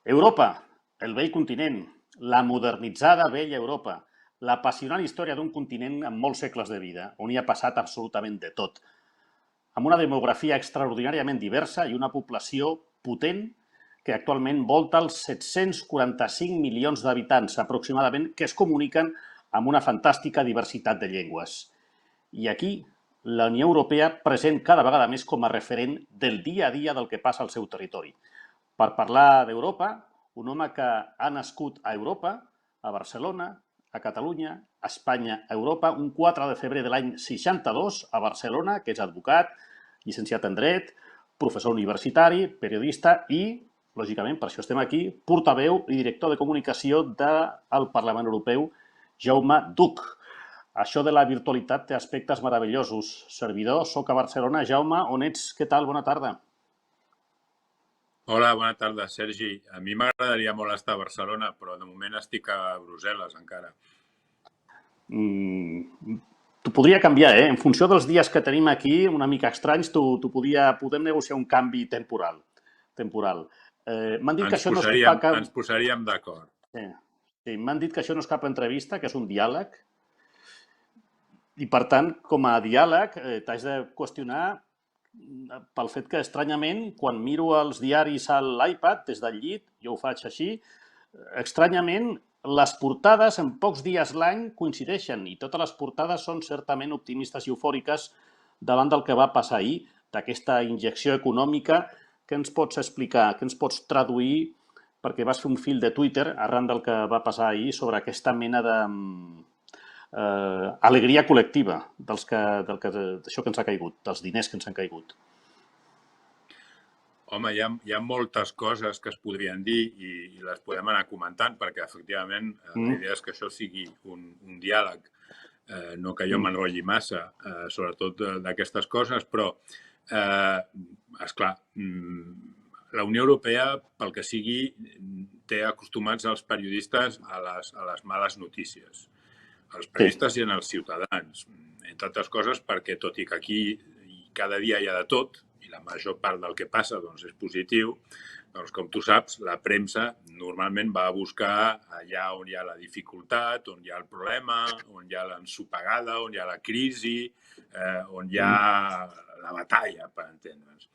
Europa, el vell continent, la modernitzada vella Europa, l'apassionant història d'un continent amb molts segles de vida, on hi ha passat absolutament de tot, amb una demografia extraordinàriament diversa i una població potent que actualment volta els 745 milions d'habitants aproximadament que es comuniquen amb una fantàstica diversitat de llengües. I aquí, la Unió Europea present cada vegada més com a referent del dia a dia del que passa al seu territori. Per parlar d'Europa, un home que ha nascut a Europa, a Barcelona, a Catalunya, a Espanya, a Europa, un 4 de febrer de l'any 62, a Barcelona, que és advocat, llicenciat en dret, professor universitari, periodista i, lògicament, per això estem aquí, portaveu i director de comunicació del Parlament Europeu, Jaume Duch. Això de la virtualitat té aspectes meravellosos. Servidor, soc a Barcelona. Jaume, on ets? Què tal? Bona tarda. Hola, bona tarda, Sergi. A mi m'agradaria molt estar a Barcelona, però de moment estic a Brussel·les encara. T'ho podria canviar, eh? En funció dels dies que tenim aquí, una mica estranys, podem negociar un canvi temporal. M'han dit que això no és cap... Ens posaríem d'acord. Sí, m'han dit que això no és cap entrevista, que és un diàleg. I, per tant, com a diàleg, t'haig de qüestionar pel fet que, estranyament, quan miro els diaris a l'iPad des del llit, jo ho faig així, estranyament, les portades en pocs dies l'any coincideixen i totes les portades són certament optimistes i eufòriques davant del que va passar ahir, d'aquesta injecció econòmica. Què ens pots explicar, què ens pots traduir, perquè vas fer un fil de Twitter arran del que va passar ahir sobre aquesta mena de alegria col·lectiva d'això que ens ha caigut, dels diners que ens han caigut? Home, hi ha moltes coses que es podrien dir i les podem anar comentant perquè, efectivament, la idea és que això sigui un diàleg, no que jo m'enrotlli massa, sobretot d'aquestes coses, però, esclar, la Unió Europea, pel que sigui, té acostumats els periodistes a les males notícies. Els periodistes i en els ciutadans, entre altres coses perquè, tot i que aquí cada dia hi ha de tot, i la major part del que passa és positiu, doncs, com tu saps, la premsa normalment va a buscar allà on hi ha la dificultat, on hi ha el problema, on hi ha l'ensopegada, on hi ha la crisi, on hi ha la batalla, per entendre'ns.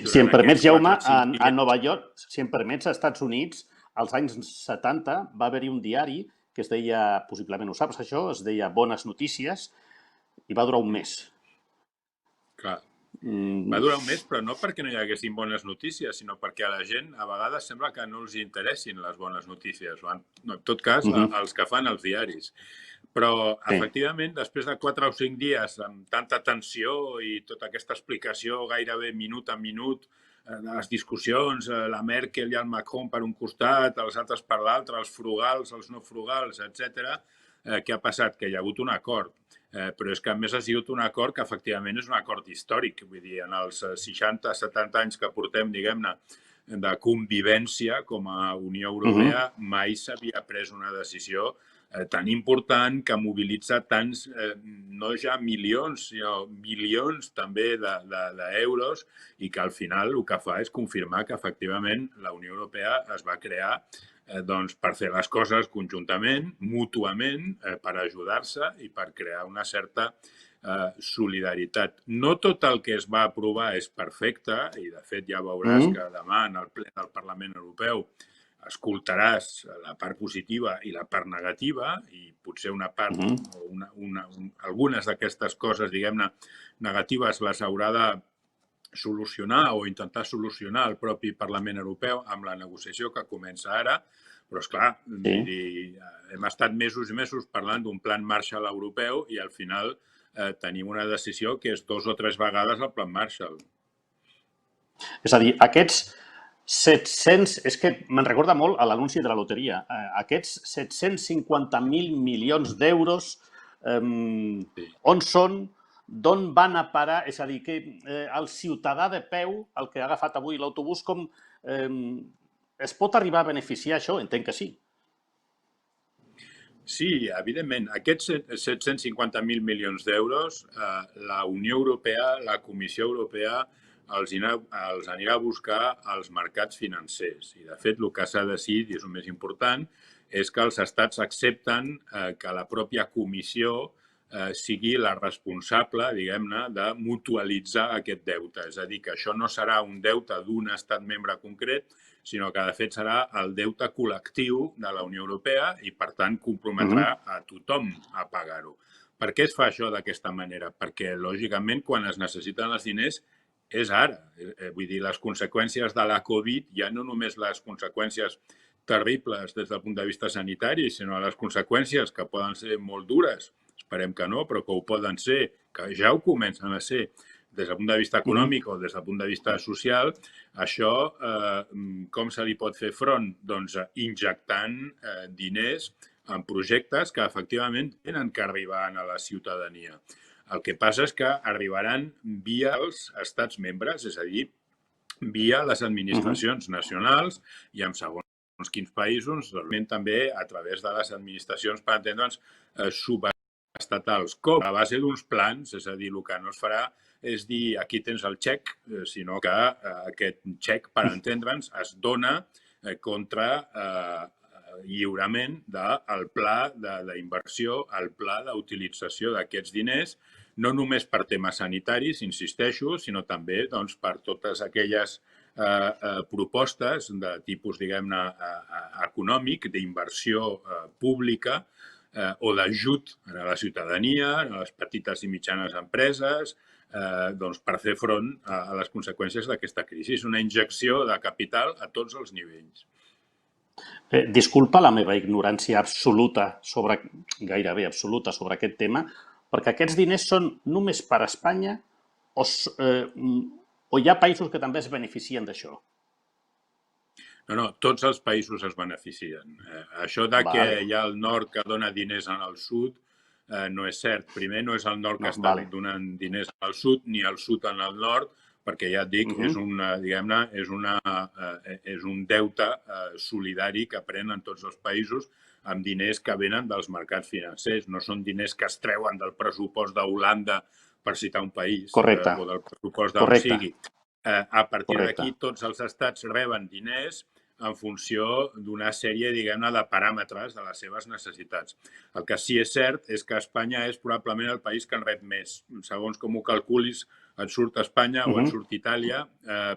Si em permets, Jaume, a Nova York, si em permets, als Estats Units, als anys 70 va haver-hi un diari que es deia, possiblement ho saps això, es deia Bones Notícies, i va durar un mes. Clar, va durar un mes, però no perquè no hi haguessin bones notícies, sinó perquè a la gent a vegades sembla que no els interessin les bones notícies, en tot cas, els que fan els diaris. Però, efectivament, després de 4 o 5 dies amb tanta tensió i tota aquesta explicació gairebé minut a minut de les discussions, la Merkel i el Macron per un costat, els altres per l'altre, els frugals, els no frugals, etc. Què ha passat? Que hi ha hagut un acord. Però és que, a més, ha sigut un acord que, efectivament, és un acord històric. Vull dir, en els 60-70 anys que portem, diguem-ne, de convivència com a Unió Europea, mai s'havia pres una decisió tan important que mobilitza tants, no ja milions, sinó milions també d'euros i que al final el que fa és confirmar que efectivament la Unió Europea es va crear per fer les coses conjuntament, mútuament, per ajudar-se i per crear una certa solidaritat. No tot el que es va aprovar és perfecte i, de fet, ja veuràs que demà en el ple del Parlament Europeu escoltaràs la part positiva i la part negativa i potser una part o algunes d'aquestes coses, diguem-ne, negatives les haurà de solucionar o intentar solucionar el propi Parlament Europeu amb la negociació que comença ara, però, esclar, hem estat mesos i mesos parlant d'un plan Marshall europeu i al final tenim una decisió que és 2 o 3 vegades el plan Marshall. És a dir, aquests 700... És que me'n recorda molt a l'anunci de la loteria. Aquests 750.000 milions d'euros, on són, d'on van a parar? És a dir, que el ciutadà de peu, el que ha agafat avui l'autobús, com es pot arribar a beneficiar això? Entenc que sí. Sí, evidentment. Aquests 750.000 milions d'euros, la Unió Europea, la Comissió Europea, els anirà a buscar als mercats financers. I, de fet, el que s'ha decidit, i és el més important, és que els estats accepten que la pròpia comissió sigui la responsable, diguem-ne, de mutualitzar aquest deute. És a dir, que això no serà un deute d'un estat membre concret, sinó que, de fet, serà el deute col·lectiu de la Unió Europea i, per tant, comprometrà a tothom a pagar-ho. Per què es fa això d'aquesta manera? Perquè, lògicament, quan es necessiten els diners és ara. Vull dir, les conseqüències de la Covid, ja no només les conseqüències terribles des del punt de vista sanitari, sinó les conseqüències que poden ser molt dures, esperem que no, però que ho poden ser, que ja ho comencen a ser des del punt de vista econòmic o des del punt de vista social, això com se li pot fer front? Doncs injectant diners en projectes que efectivament tenen que arribar a la ciutadania. El que passa és que arribaran via els estats membres, és a dir, via les administracions nacionals i en segons quins països, també a través de les administracions, per entendre'ns, subestatals, com a base d'uns plans, és a dir, el que no es farà és dir aquí tens el xec, sinó que aquest xec, per entendre'ns, es dona contra lliurament del pla d'inversió, el pla d'utilització d'aquests diners, no només per temes sanitaris, insisteixo, sinó també per totes aquelles propostes de tipus, diguem-ne, econòmic, d'inversió pública o d'ajut a la ciutadania, a les petites i mitjanes empreses, per fer front a les conseqüències d'aquesta crisi. És una injecció de capital a tots els nivells. Disculpa la meva ignorància absoluta, gairebé absoluta, sobre aquest tema, perquè aquests diners són només per a Espanya o hi ha països que també es beneficien d'això? No, tots els països es beneficien. Això que hi ha el nord que dona diners al sud no és cert. Primer, no és el nord que està donant diners al sud, ni el sud en el nord, perquè ja et dic, és un deute solidari que prenen tots els països amb diners que venen dels mercats financers. No són diners que es treuen del pressupost d'Holanda, per citar un país, o del pressupost d'on sigui. A partir d'aquí, tots els estats reben diners en funció d'una sèrie, diguem-ne, de paràmetres de les seves necessitats. El que sí és cert és que Espanya és probablement el país que en rep més. Segons com ho calculis, et surt Espanya o et surt Itàlia,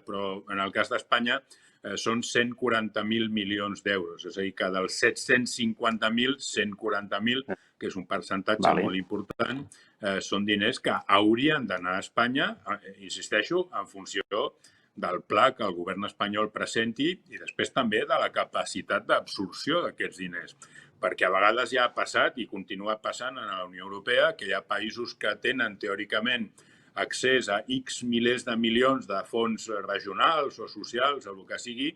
però en el cas d'Espanya són 140.000 milions d'euros. És a dir, que dels 750.000, 140.000, que és un percentatge molt important, són diners que haurien d'anar a Espanya, insisteixo, en funció del pla que el govern espanyol presenti i després també de la capacitat d'absorció d'aquests diners. Perquè a vegades ja ha passat i continua passant a la Unió Europea que hi ha països que tenen teòricament accés a X milers de milions de fons regionals o socials o el que sigui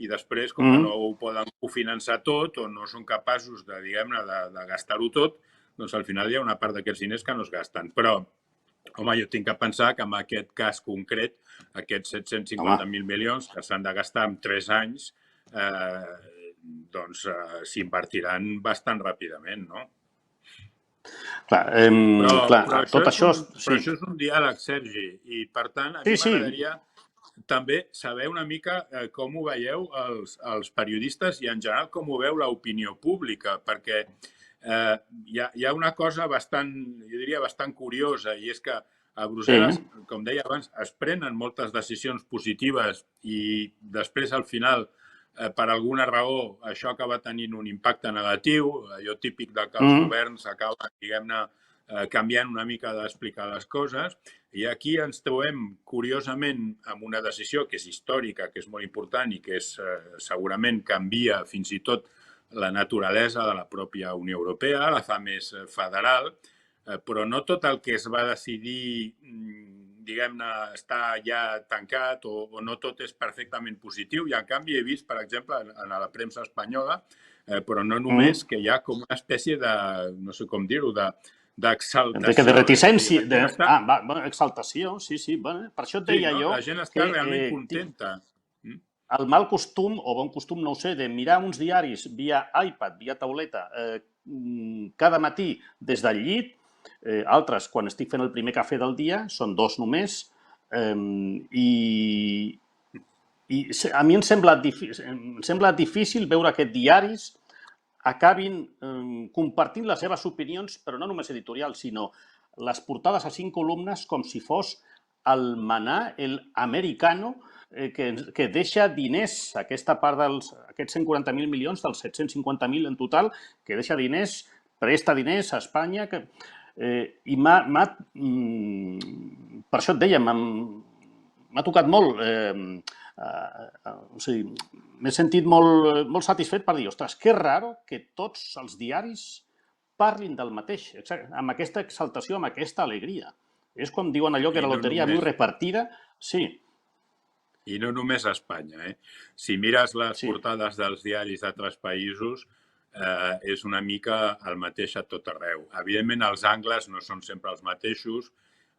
i després, com que no ho poden cofinançar tot o no són capaços de, diguem-ne, de gastar-ho tot, doncs al final hi ha una part d'aquests diners que no es gasten. Però home, jo tinc que pensar que en aquest cas concret, aquests 750.000 milions que s'han de gastar en 3 anys, doncs s'invertiran bastant ràpidament, no? Clar, tot això... Però això és un diàleg, Sergi, i per tant a mi m'agradaria també saber una mica com ho veieu els periodistes i en general com ho veu l'opinió pública, perquè hi ha una cosa bastant, jo diria, bastant curiosa, i és que a Brussel·les, com deia abans, es prenen moltes decisions positives i després, al final, per alguna raó, això acaba tenint un impacte negatiu, allò típic de que els governs acaben, diguem-ne, canviant una mica d'explicar les coses. I aquí ens trobem, curiosament, amb una decisió que és històrica, que és molt important i que segurament canvia fins i tot la naturalesa de la pròpia Unió Europea, la fa més federal, però no tot el que es va decidir, diguem-ne, està ja tancat o no tot és perfectament positiu. I en canvi he vist, per exemple, en la premsa espanyola, però no només, que hi ha com una espècie de, no sé com dir-ho, d'exaltació. De reticència. Exaltació, sí. Per això et deia jo... La gent està realment contenta. El mal costum, o bon costum, no ho sé, de mirar uns diaris via iPad, via tauleta, cada matí des del llit, altres, quan estic fent el primer cafè del dia, són 2 només, I a mi em sembla difícil veure que diaris acabin compartint les seves opinions, però no només editorials, sinó les portades a 5 columnes com si fos el maná, el americano, que deixa diners, aquesta part d'aquests 140.000 milions, dels 750.000 en total, que deixa diners, presta diners a Espanya. I per això et deia, m'ha tocat molt. M'he sentit molt satisfet per dir, ostres, que raro que tots els diaris parlin del mateix, amb aquesta exaltació, amb aquesta alegria. És com diuen allò que la loteria muy repartida. Sí. I no només a Espanya. Si mires les portades dels diaris d'altres països, és una mica el mateix a tot arreu. Evidentment, els angles no són sempre els mateixos.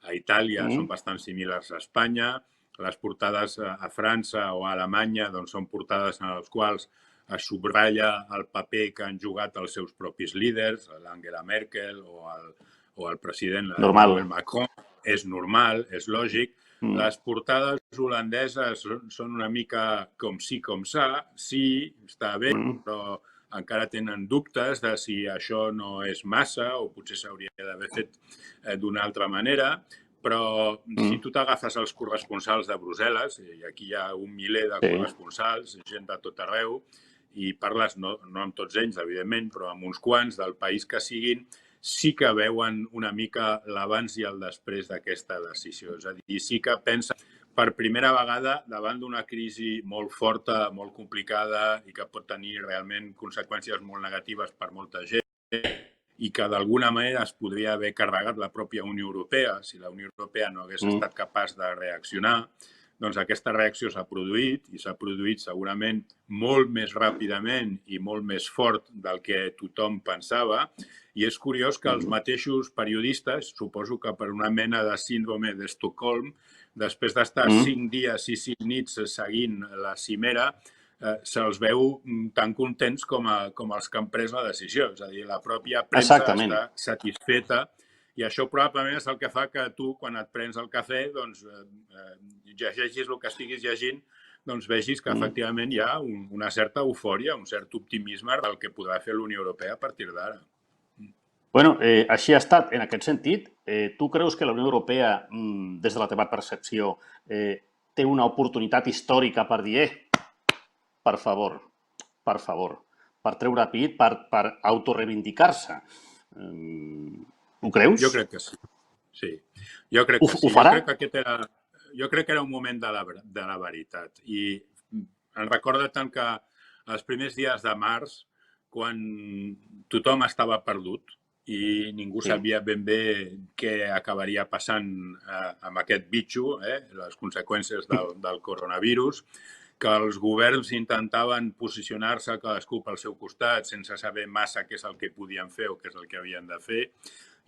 A Itàlia són bastant similars a Espanya. Les portades a França o a Alemanya són portades en les quals es subratlla el paper que han jugat els seus propis líders, l'Angela Merkel o el president Emmanuel Macron. És normal, és lògic. Les portades holandeses són una mica com sí, com ça. Sí, està bé, però encara tenen dubtes de si això no és massa o potser s'hauria d'haver fet d'una altra manera. Però si tu t'agafes els corresponsals de Brussel·les, i aquí hi ha un miler de corresponsals, gent de tot arreu, i parles no amb tots ells, evidentment, però amb uns quants del país que siguin, sí que veuen una mica l'abans i el després d'aquesta decisió. És a dir, sí que pensen per primera vegada davant d'una crisi molt forta, molt complicada i que pot tenir realment conseqüències molt negatives per molta gent i que d'alguna manera es podria haver carregat la pròpia Unió Europea si la Unió Europea no hagués estat capaç de reaccionar. Doncs aquesta reacció s'ha produït i s'ha produït segurament molt més ràpidament i molt més fort del que tothom pensava. I és curiós que els mateixos periodistes, suposo que per una mena de síndrome d'Estocolm, després d'estar 5 dies i 5 nits seguint la cimera, se'ls veu tan contents com els que han pres la decisió. És a dir, la pròpia premsa està satisfeta i això probablement és el que fa que tu, quan et prens el cafè, llegeixis el que estiguis llegint, doncs vegis que efectivament hi ha una certa eufòria, un cert optimisme del que podrà fer la Unió Europea a partir d'ara. Bueno, així ha estat. En aquest sentit, tu creus que la Unió Europea, des de la teva percepció, té una oportunitat històrica per dir per favor, per treure pit, per autoreivindicar-se? Ho creus? Jo crec que sí. Sí. Jo crec que sí. Ho farà? Jo crec que era un moment de la veritat. I em recorda tant que els primers dies de març, quan tothom estava perdut i ningú sabia ben bé què acabaria passant amb aquest bitxo, les conseqüències del coronavirus, que els governs intentaven posicionar-se cadascú pel seu costat sense saber massa què és el que podien fer o què és el que havien de fer.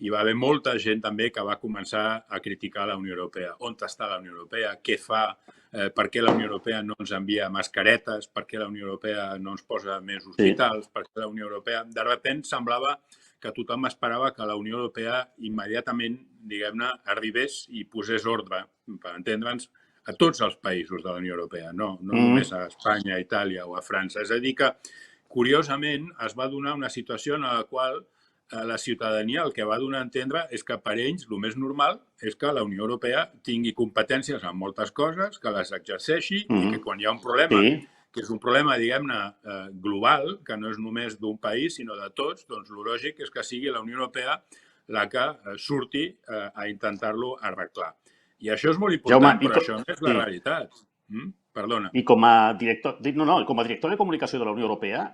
Hi va haver molta gent també que va començar a criticar la Unió Europea. On està la Unió Europea? Què fa? Per què la Unió Europea no ens envia mascaretes? Per què la Unió Europea no ens posa més hospitals? Per què la Unió Europea... De sobte semblava que tothom esperava que la Unió Europea immediatament, diguem-ne, arribés i posés ordre, per entendre'ns, a tots els països de la Unió Europea, no només a Espanya, a Itàlia o a França. És a dir que, curiosament, es va donar una situació en la qual la ciutadania el que va donar a entendre és que per ells el més normal és que la Unió Europea tingui competències en moltes coses, que les exerceixi i que quan hi ha un problema, que és un problema, diguem-ne, global, que no és només d'un país, sinó de tots, doncs el lògic és que sigui la Unió Europea la que surti a intentar-lo arreglar. I això és molt important, però això no és la realitat. Perdona. I com a director de comunicació de la Unió Europea,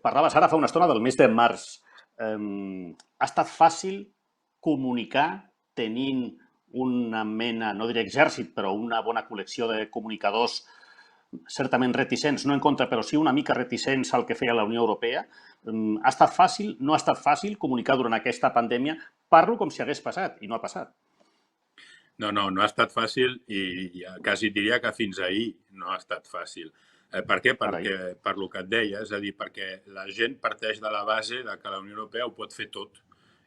parlaves ara fa una estona del mes de març. Ha estat fàcil comunicar tenint una mena, no diré exèrcit, però una bona col·lecció de comunicadors certament reticents, no en contra, però sí una mica reticents al que feia la Unió Europea. Ha estat fàcil, no ha estat fàcil comunicar durant aquesta pandèmia? Parlo com si hagués passat, i no ha passat. No ha estat fàcil i quasi diria que fins ahir no ha estat fàcil. Per què? Perquè, per el que et deia, és a dir, perquè la gent parteix de la base de que la Unió Europea ho pot fer tot.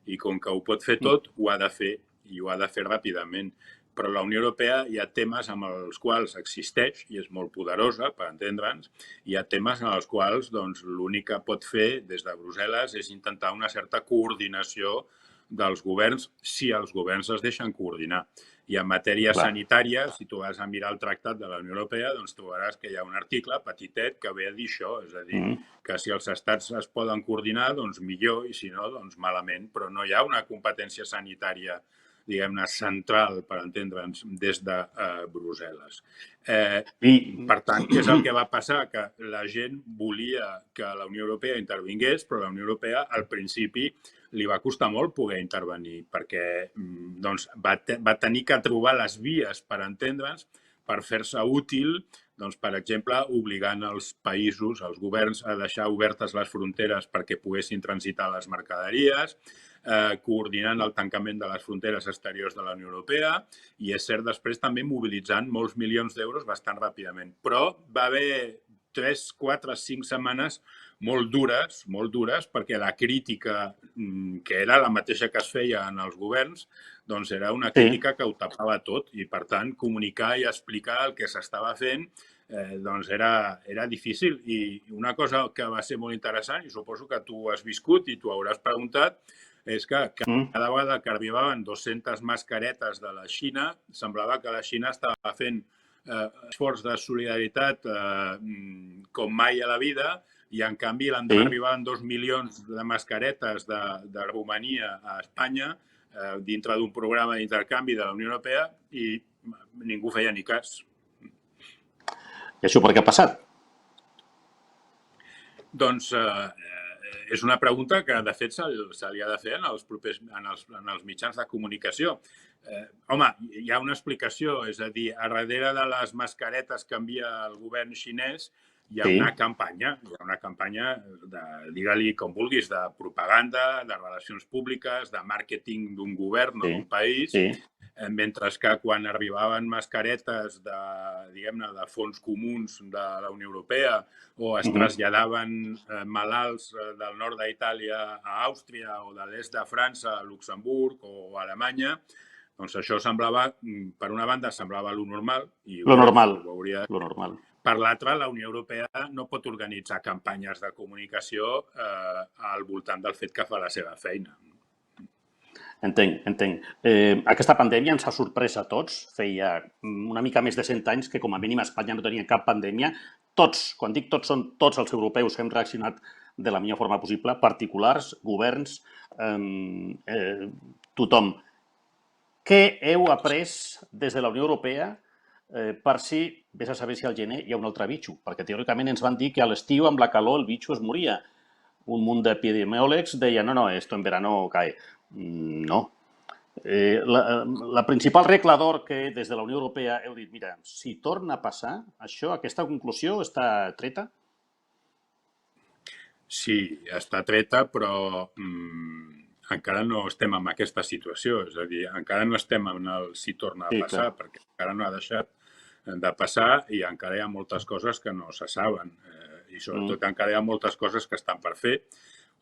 I com que ho pot fer tot, ho ha de fer, i ho ha de fer ràpidament. però la Unió Europea hi ha temes amb els quals existeix i és molt poderosa, per entendre'ns, hi ha temes en els quals l'únic que pot fer des de Brussel·les és intentar una certa coordinació dels governs, si els governs es deixen coordinar. I en matèria sanitària, si tu vas a mirar el tractat de la Unió Europea, doncs trobaràs que hi ha un article petitet que ve a dir això, és a dir, que si els estats es poden coordinar, doncs millor, i si no, doncs malament, però no hi ha una competència sanitària, diguem-ne, central, per entendre'ns, des de Brussel·les. Per tant, què és el que va passar? Que la gent volia que la Unió Europea intervingués, però la Unió Europea, al principi, li va costar molt poder intervenir, perquè va tenir que trobar les vies, per entendre'ns, per fer-se útil, per exemple, obligant els països, els governs, a deixar obertes les fronteres perquè poguessin transitar les mercaderies, coordinant el tancament de les fronteres exteriors de la Unió Europea i, és cert, després també mobilitzant molts milions d'euros bastant ràpidament. Però va haver 3, 4, 5 setmanes molt dures, perquè la crítica, que era la mateixa que es feia en els governs, doncs era una crítica que ho tapava tot i, per tant, comunicar i explicar el que s'estava fent doncs era difícil. I una cosa que va ser molt interessant, i suposo que tu has viscut i tu hauràs preguntat, és que cada vegada que arribaven 200 mascaretes de la Xina, semblava que la Xina estava fent esforç de solidaritat com mai a la vida, i en canvi l'endemà arribaven 2 milions de mascaretes de Romania a Espanya dintre d'un programa d'intercanvi de la Unió Europea i ningú feia ni cas. I això per què ha passat? Doncs és una pregunta que, de fet, se li ha de fer en els mitjans de comunicació. Home, hi ha una explicació, és a dir, a darrere de les mascaretes que envia el govern xinès hi ha una campanya, digue-li com vulguis, de propaganda, de relacions públiques, de màrqueting d'un govern o d'un país, mentre que quan arribaven mascaretes de fons comuns de la Unió Europea o es traslladaven malalts del nord d'Itàlia a Àustria o de l'est de França a Luxemburg o a Alemanya, doncs això semblava, per una banda, semblava lo normal. Lo normal. Per l'altra, la Unió Europea no pot organitzar campanyes de comunicació al voltant del fet que fa la seva feina. Entenc. Aquesta pandèmia ens ha sorprès a tots. Feia una mica més de 100 anys que, com a mínim, a Espanya no tenia cap pandèmia. Tots, quan dic tots, són tots els europeus que hem reaccionat de la millor forma possible, particulars, governs, tothom. Què heu après des de la Unió Europea per si, vés a saber si al gener hi ha un altre bitxo? Perquè teòricament ens van dir que a l'estiu amb la calor el bitxo es moria. Un munt d'epidemiòlegs deien no, esto en verano cae. No. La principal regla d'or que des de la Unió Europea heu dit, mira, si torna a passar això, aquesta conclusió està treta? Sí, està treta, però encara no estem en aquesta situació. És a dir, encara no estem en el si torna a passar, perquè encara no ha deixat de passar i encara hi ha moltes coses que no se saben. I sobretot encara hi ha moltes coses que estan per fer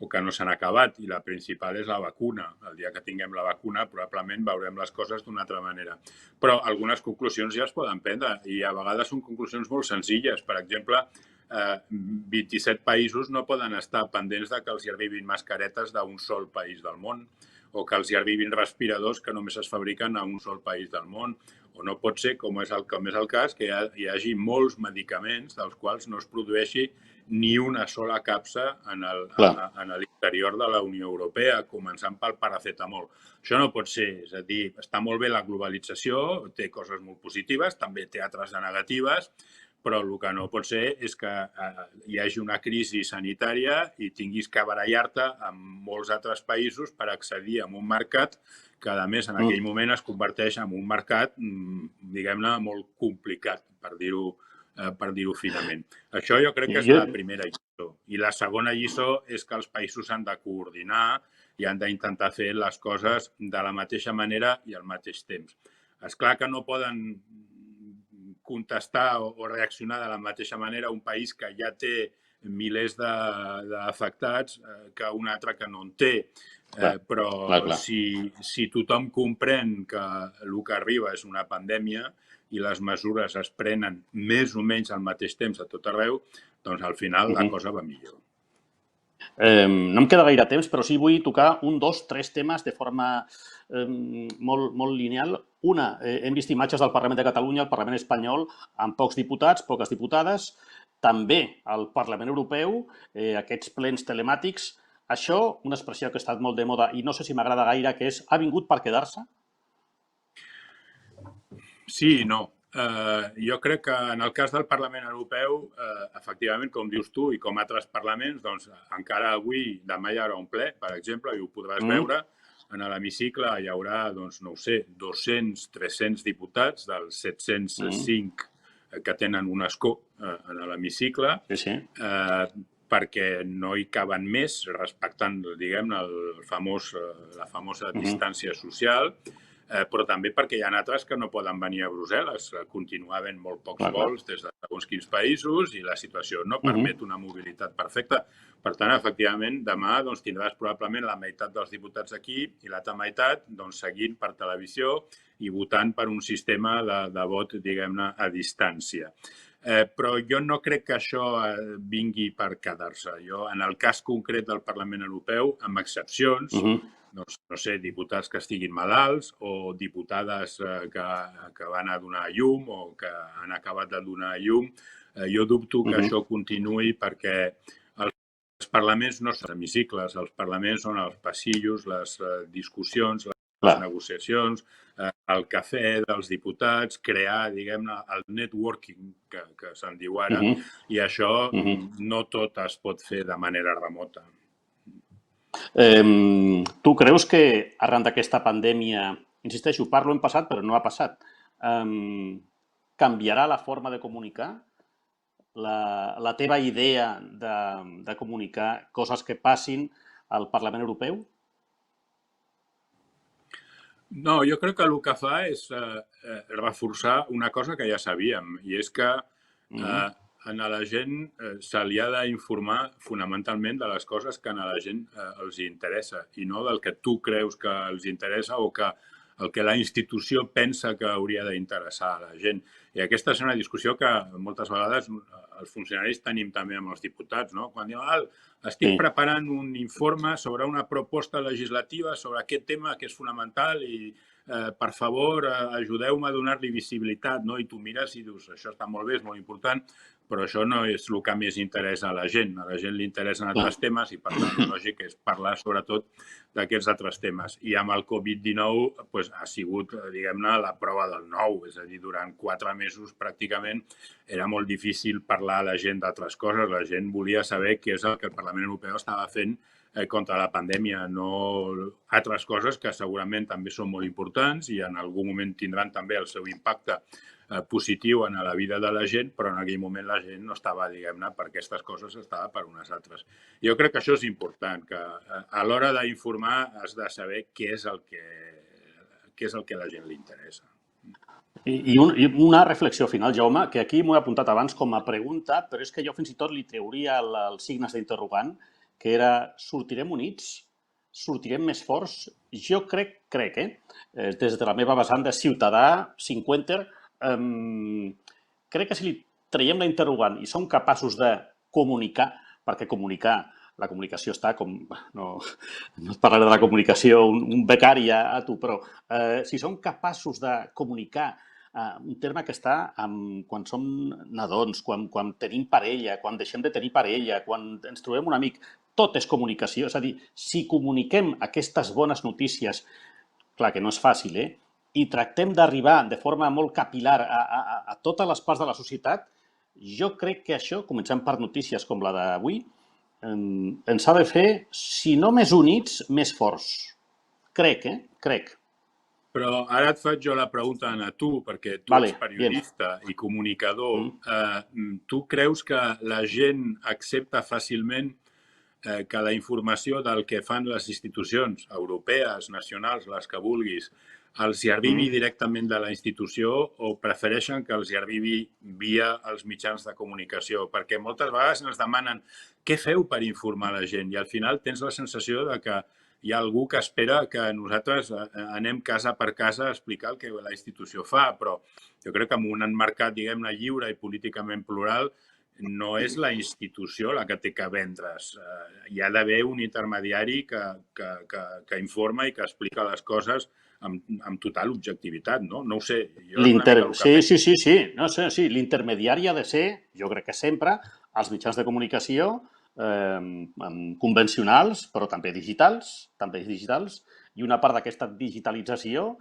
o que no s'han acabat, i la principal és la vacuna. El dia que tinguem la vacuna probablement veurem les coses d'una altra manera. Però algunes conclusions ja es poden prendre i a vegades són conclusions molt senzilles. Per exemple, 27 països no poden estar pendents de que els hi arribin mascaretes d'un sol país del món o que els hi arribin respiradors que només es fabriquen a un sol país del món. O no pot ser, com és el cas, que hi hagi molts medicaments dels quals no es produeixi ni una sola capsa en l'interior de la Unió Europea, començant pel paracetamol. Això no pot ser, és a dir, està molt bé la globalització, té coses molt positives, també té altres de negatives, però el que no pot ser és que hi hagi una crisi sanitària i tinguis que barallar-te amb molts altres països per accedir a un mercat que, a més, en aquell moment es converteix en un mercat, diguem-ne, molt complicat, per dir-ho finament. Això jo crec que és la primera lliçó. I la segona lliçó és que els països s'han de coordinar i han d'intentar fer les coses de la mateixa manera i al mateix temps. És clar que no poden contestar o reaccionar de la mateixa manera un país que ja té milers d'afectats que un altre que no en té. Però si tothom comprèn que el que arriba és una pandèmia i les mesures es prenen més o menys al mateix temps a tot arreu, doncs al final la cosa va millor. No em queda gaire temps, però sí vull tocar un, dos, tres temes de forma molt lineal. Una, hem vist imatges del Parlament de Catalunya, el Parlament espanyol, amb pocs diputats, poques diputades. També al Parlament Europeu, aquests plens telemàtics. Això, una expressió que ha estat molt de moda i no sé si m'agrada gaire, que és, ha vingut per quedar-se? Sí i no. Jo crec que en el cas del Parlament Europeu, efectivament, com dius tu i com altres parlaments, doncs encara avui, demà hi haurà un ple, per exemple, i ho podràs veure. En l'hemicicle hi haurà, doncs, no ho sé, 200, 300 diputats dels 705 que tenen un escó en l'hemicicle, perquè no hi caben més, respectant, diguem-ne, la famosa distància social, però també perquè hi ha altres que no poden venir a Brussel·les. Continua havent molt pocs vols des de segons quins països i la situació no permet una mobilitat perfecta. Per tant, efectivament, demà tindràs probablement la meitat dels diputats aquí i l'altra meitat seguint per televisió i votant per un sistema de vot, diguem-ne, a distància. Però jo no crec que això vingui per quedar-se. Jo, en el cas concret del Parlament Europeu, amb excepcions, doncs, no sé, diputats que estiguin malalts o diputades que van a donar llum o que han acabat de donar llum. Jo dubto que això continuï perquè els parlaments no són hemicicles, els parlaments són els passillos, les discussions, les negociacions, el cafè dels diputats, crear, diguem-ne, el networking que se'n diu ara, i això no tot es pot fer de manera remota. Tu creus que arran d'aquesta pandèmia, insisteixo, parlo en passat però no ha passat, canviarà la forma de comunicar? La teva idea de comunicar coses que passin al Parlament Europeu? No, jo crec que el que fa és reforçar una cosa que ja sabíem, i és que a la gent se li ha d'informar fonamentalment de les coses que a la gent els interessa i no del que tu creus que els interessa o que el que la institució pensa que hauria d'interessar a la gent. I aquesta és una discussió que moltes vegades els funcionaris tenim també amb els diputats, no? Quan diuen, estic preparant un informe sobre una proposta legislativa sobre aquest tema que és fonamental i, per favor, ajudeu-me a donar-li visibilitat, no? I tu mires i dius, això està molt bé, és molt important, però això no és el que més interessa a la gent. A la gent li interessen altres temes i, per tant, el lògic és parlar sobretot d'aquests altres temes. I amb el Covid-19 ha sigut, diguem-ne, la prova del nou. És a dir, durant 4 mesos pràcticament era molt difícil parlar a la gent d'altres coses. La gent volia saber què és el que el Parlament Europeu estava fent contra la pandèmia, no altres coses que segurament també són molt importants i en algun moment tindran també el seu impacte positiu en la vida de la gent, però en aquell moment la gent no estava, diguem-ne, per aquestes coses, estava per unes altres. Jo crec que això és important, que a l'hora d'informar has de saber què és el que a la gent li interessa. I una reflexió final, Jaume, que aquí m'ho he apuntat abans com a pregunta, però és que jo fins i tot li trauria els signes d'interrogant, que era, sortirem units? Sortirem més forts? Jo crec, des de la meva vessant de ciutadà, cinquenter, crec que si li traiem la interrogant i som capaços de comunicar, perquè la comunicació està com... No et parlaré de la comunicació, un becari a tu, però si som capaços de comunicar un terme que està quan som nadons, quan tenim parella, quan deixem de tenir parella, quan ens trobem un amic, tot és comunicació. És a dir, si comuniquem aquestes bones notícies, clar que no és fàcil, i tractem d'arribar de forma molt capilar a totes les parts de la societat, jo crec que això, començant per notícies com la d'avui, ens ha de fer, si no més units, més forts. Crec. Però ara et faig jo la pregunta a tu, perquè tu ets periodista i comunicador. Tu creus que la gent accepta fàcilment que la informació del que fan les institucions europees, nacionals, les que vulguis, els hi arribi directament de la institució o prefereixen que els hi arribi via els mitjans de comunicació? Perquè moltes vegades ens demanen què feu per informar la gent i al final tens la sensació de que hi ha algú que espera que nosaltres anem casa per casa a explicar el que la institució fa, però jo crec que en un mercat, diguem-ne, lliure i políticament plural, no és la institució la que té que vendre's. Hi ha d'haver un intermediari que informa i que explica les coses amb total objectivitat, no? No ho sé, jo és una mica el que penso. Sí. No sé, sí. L'intermediari ha de ser, jo crec que sempre, els mitjans de comunicació convencionals, però també digitals, i una part d'aquesta digitalització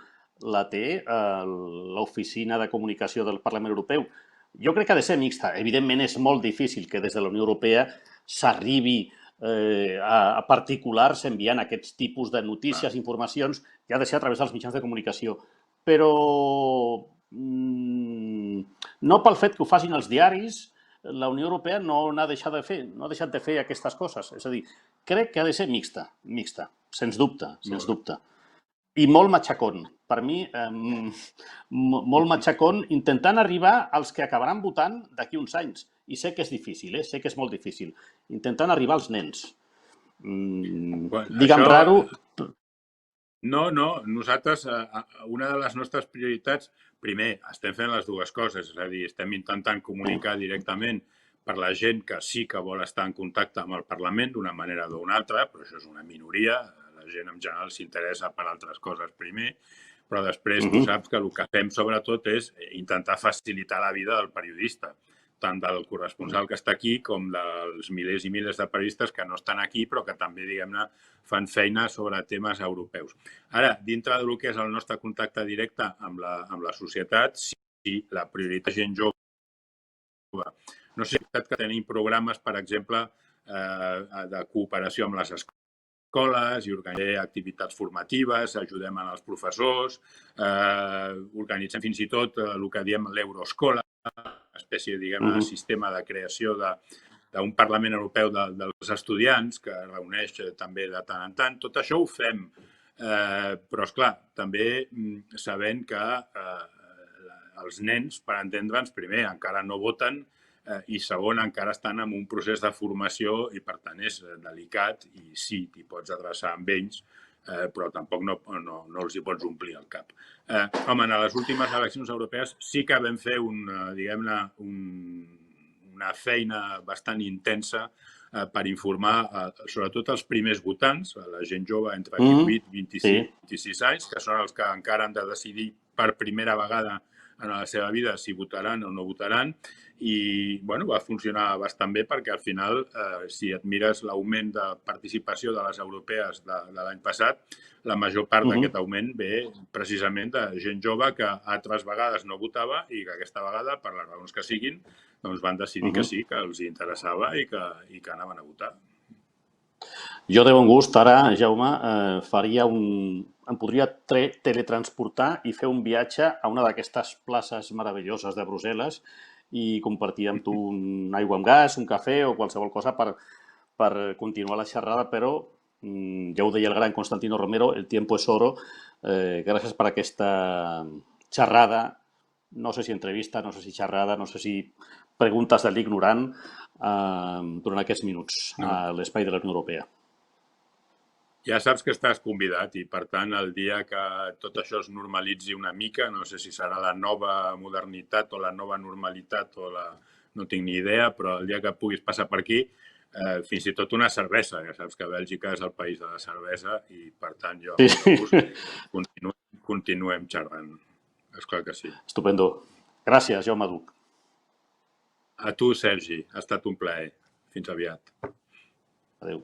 la té l'Oficina de Comunicació del Parlament Europeu. Jo crec que ha de ser mixta. Evidentment, és molt difícil que des de la Unió Europea s'arribi a particulars enviant aquests tipus de notícies, informacions, que ha de ser a través dels mitjans de comunicació. Però no pel fet que ho facin els diaris, la Unió Europea no ha deixat de fer aquestes coses. És a dir, crec que ha de ser mixta, sens dubte. I molt matxacón. Per mi, molt matxacón, intentant arribar als que acabaran votant d'aquí uns anys. I sé que és difícil, sé que és molt difícil. Intentant arribar als nens. Digue'm raro... No, nosaltres, una de les nostres prioritats, primer, estem fent les dues coses, és a dir, estem intentant comunicar directament per la gent que sí que vol estar en contacte amb el Parlament d'una manera o d'una altra, però això és una minoria, la gent en general s'interessa per altres coses primer, però després tu saps que el que fem sobretot és intentar facilitar la vida del periodista, tant del corresponsal que està aquí com dels milers i milers de periodistes que no estan aquí però que també, diguem-ne, fan feina sobre temes europeus. Ara, dintre del que és el nostre contacte directe amb la societat, sí, la prioritat gent jove. No sé si que tenim programes, per exemple, de cooperació amb les escoles i organitzem activitats formatives, ajudem als professors, organitzem fins i tot el que diem l'Euroscola, una espècie, diguem-ne, de sistema de creació d'un Parlament Europeu dels estudiants que es reuneix també de tant en tant. Tot això ho fem, però, esclar, també sabent que els nens, per entendre'ns, primer, encara no voten i segon, encara estan en un procés de formació i, per tant, és delicat i sí, t'hi pots adreçar amb ells, però tampoc no els hi pots omplir el cap. Home, en les últimes eleccions europees sí que vam fer diguem-ne, una feina bastant intensa per informar sobretot els primers votants, la gent jove entre 18, 25 i 26 anys, que són els que encara han de decidir per primera vegada en la seva vida si votaran o no votaran, i bueno, va funcionar bastant bé perquè al final, si et mires l'augment de participació de les europees de l'any passat, la major part d'aquest augment ve precisament de gent jove que altres vegades no votava i que aquesta vegada, per les raons que siguin, doncs van decidir que sí, que els interessava i que anaven a votar. Jo, de bon gust, ara, Jaume, em podria teletransportar i fer un viatge a una d'aquestes places meravelloses de Brussel·les i compartir amb tu un aigua amb gas, un cafè o qualsevol cosa per continuar la xerrada, però ja ho deia el gran Constantino Romero, el tiempo es oro. Gràcies per aquesta xerrada, no sé si entrevista, no sé si xerrada, no sé si preguntes de l'ignorant durant aquests minuts a l'espai de la Unió Europea. Ja saps que estàs convidat i, per tant, el dia que tot això es normalitzi una mica, no sé si serà la nova modernitat o la nova normalitat o no tinc ni idea, però el dia que puguis passar per aquí, fins i tot una cervesa. Ja saps que Bèlgica és el país de la cervesa i, per tant, jo amb gust continuem xerrant. Esclar que sí. Estupendo. Gràcies, Jaume Duch. A tu, Sergi. Ha estat un plaer. Fins aviat. Adéu.